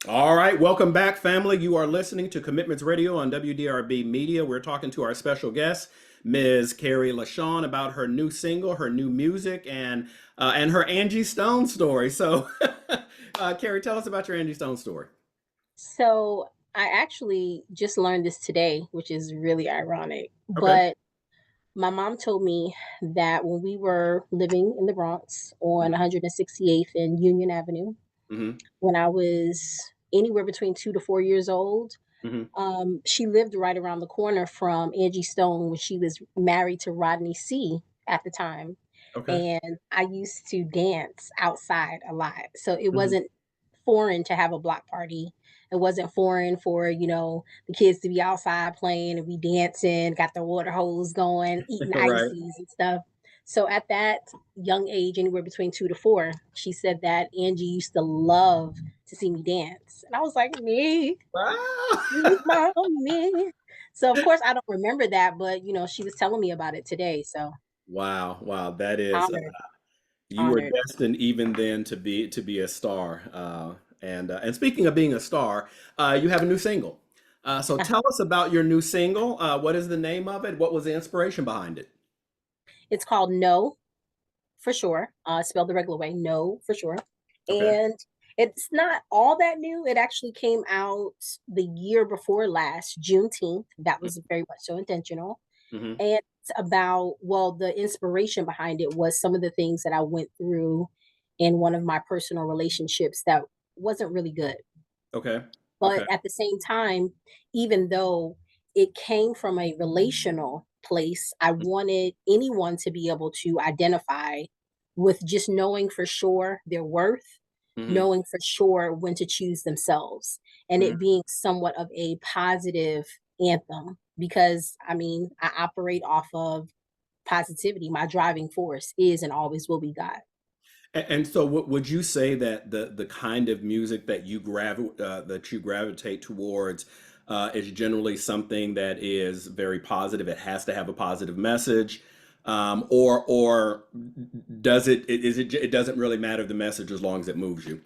All right, welcome back, family. You are listening to Commitments Radio on WDRB Media. We're talking to our special guest, Ms. Kerri LaShawn, about her new single, her new music, and her Angie Stone story. So, Kerri, tell us about your Angie Stone story. So I actually just learned this today, which is really ironic. Okay. But my mom told me that when we were living in the Bronx on 168th and Union Avenue, Mm-hmm. when I was anywhere between 2 to 4 years old, Mm-hmm. she lived right around the corner from Angie Stone when she was married to Rodney C at the time. Okay. And I used to dance outside a lot. So it Mm-hmm. wasn't foreign to have a block party. It wasn't foreign for, the kids to be outside playing and we dancing, got the water hose going, eating Right. ices and stuff. So at that young age, anywhere between 2 to 4, she said that Angie used to love to see me dance. And I was like, me, Wow. sweet mommy. So of course I don't remember that, but she was telling me about it today. So Wow. Wow. That is, honored, you were honored. destined even then to be a star. And speaking of being a star, you have a new single. So tell us about your new single. What is the name of it? What was the inspiration behind it? It's called No for sure. Spelled the regular way, No for sure. Okay. And it's not all that new. It actually came out the year before last, Juneteenth. That was very much so intentional. Mm-hmm. And it's about, well, the inspiration behind it was some of the things that I went through in one of my personal relationships that wasn't really good. Okay. But Okay. at the same time, even though it came from a relational place, I wanted anyone to be able to identify with just knowing for sure their worth, Mm-hmm. knowing for sure when to choose themselves, and Mm-hmm. it being somewhat of a positive anthem. Because I mean, I operate off of positivity. My driving force is and always will be God. And so, would you say that the kind of music that that you gravitate towards is generally something that is very positive? It has to have a positive message, or does it doesn't really matter the message as long as it moves you?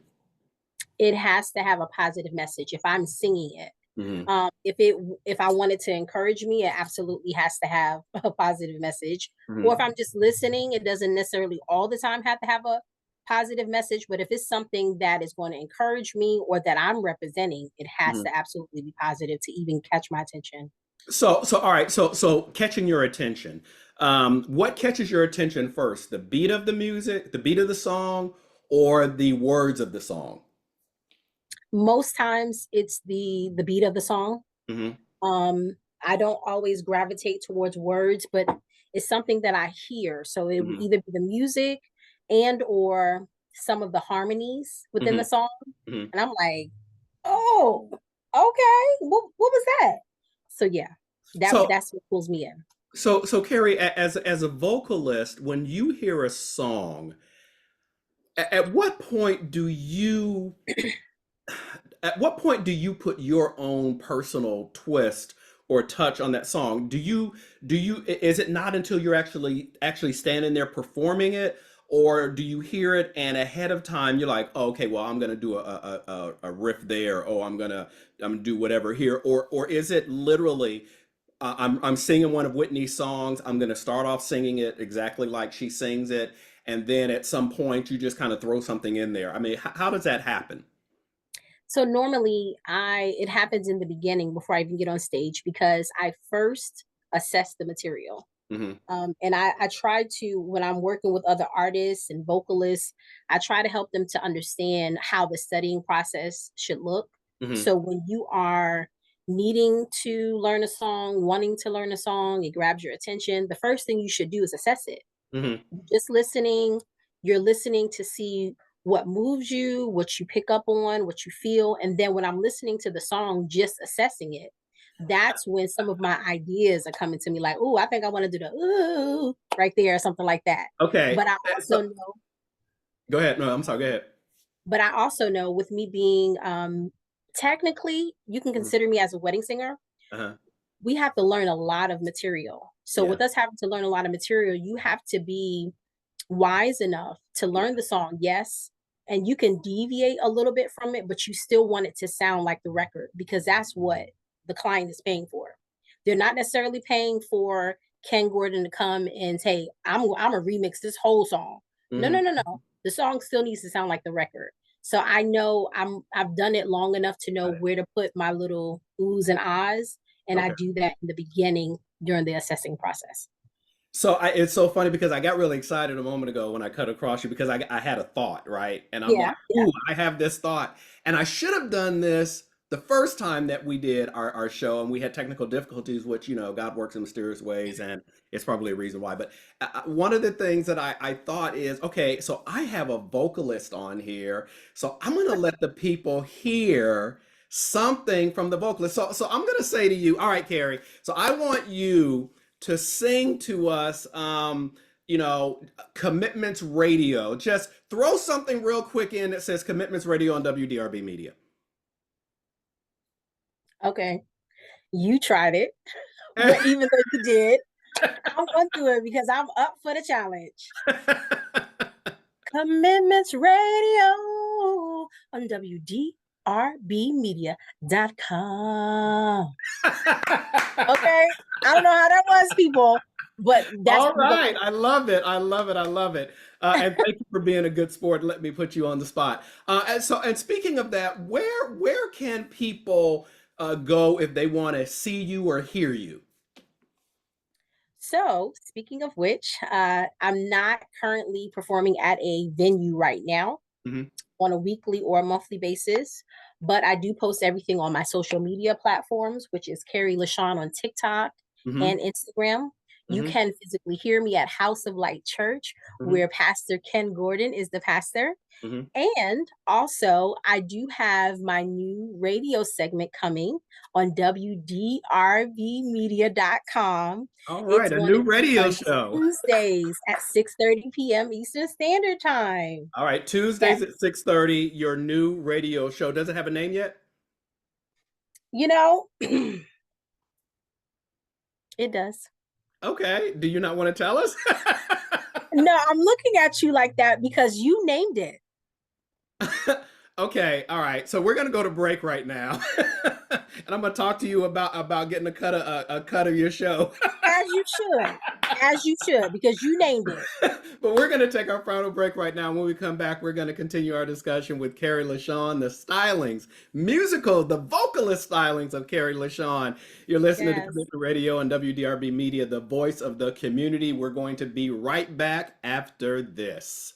It has to have a positive message if I'm singing it. Hmm. If I want it to encourage me, it absolutely has to have a positive message. Or if Hmm. I'm just listening, it doesn't necessarily all the time have to have a positive message. But if it's something that is going to encourage me or that I'm representing, it has Hmm. to absolutely be positive to even catch my attention. So all right. So catching your attention. What catches your attention first? The beat of the music, the beat of the song, or the words of the song? Most times it's the beat of the song. Hmm. Um, I don't always gravitate towards words, but it's something that I hear. So it would Hmm. either be the music and or some of the harmonies within the Hmm. song. Hmm. And I'm like, oh, okay. What was that? So yeah, So that's what pulls me in. so Carrie, as a vocalist, when you hear a song, at what point do you at what point do you put your own personal twist or touch on that song? Is it not until you're actually standing there performing it, or do you hear it and ahead of time you're like, oh, okay, well, I'm gonna do a riff there, or I'm gonna do whatever here, or is it literally I'm singing one of Whitney's songs. I'm going to start off singing it exactly like she sings it, and then at some point you just kind of throw something in there. I mean, how does that happen? So normally I it happens in the beginning before I even get on stage because I first assess the material. Hmm. And I try to, when I'm working with other artists and vocalists, I try to help them to understand how the studying process should look. Hmm. So when you are needing to learn a song, wanting to learn a song, it grabs your attention. The first thing you should do is assess it. Hmm. Just listening, you're listening to see what moves you, what you pick up on, what you feel. And then when I'm listening to the song, just assessing it, that's when some of my ideas are coming to me like, oh, I think I want to do the ooh right there or something like that. Okay, But I so also know, go ahead. No, I'm sorry. Go ahead. with me being technically you can Mhm. consider me as a wedding singer, Uh-huh. we have to learn a lot of material. So Yeah. with us having to learn a lot of material, you have to be wise enough to Yeah. learn the song, yes, and you can deviate a little bit from it, but you still want it to sound like the record because that's what the client is paying for. They're not necessarily paying for Ken Gordon to come and say, I'm gonna remix this whole song. No, Hmm. no, no, no. The song still needs to sound like the record. So I know I've done it long enough to know Got it. where to put my little oohs and ahs. And I Okay. do that in the beginning during the assessing process. So it's so funny because I got really excited a moment ago when I cut across you because I had a thought, right? And I'm like, Yeah, yeah. ooh, I have this thought. And I should have done this the first time that we did our show and we had technical difficulties, which, God works in mysterious ways and it's probably a reason why. But one of the things that I thought is, okay, so I have a vocalist on here. So I'm going to let the people hear something from the vocalist. So I'm going to say to you, all right, Kerri, so I want you to sing to us, Commitments Radio. Just throw something real quick in that says Commitments Radio on WDRB Media. Okay. You tried it, but even though you did, I'm going to do it because I'm up for the challenge. Commitments Radio on WDRBmedia.com. Okay. I don't know how that was, people, but that's All right. I love it. I love it. I love it. And thank you for being a good sport. Let me put you on the spot. And speaking of that, where can people go if they want to see you or hear you? So, speaking of which, I'm not currently performing at a venue right now Hmm. on a weekly or a monthly basis, but I do post everything on my social media platforms, which is Kerri LaShawn on TikTok Hmm. and Instagram. You Hmm. can physically hear me at House of Light Church, Hmm. where Pastor Ken Gordon is the pastor. Hmm. And also, I do have my new radio segment coming on WDRVmedia.com. All It's right. A going new to be radio on show. Tuesdays at 6:30 p.m. Eastern Standard Time. All right. Yes, Tuesdays at 6:30, your new radio show. Does it have a name yet? you know, it does. Okay. Do you not want to tell us? No, I'm looking at you like that because you named it. Okay, all right. So we're gonna go to break right now, and I'm gonna talk to you about getting a cut of your show. As you should. As you should, because you named it. But we're gonna take our final break right now. When we come back, we're gonna continue our discussion with Kerri LaShawn, the stylings, the vocalist stylings of Kerri LaShawn. You're listening to Yes. Commitment Radio and WDRB Media, the voice of the community. We're going to be right back after this.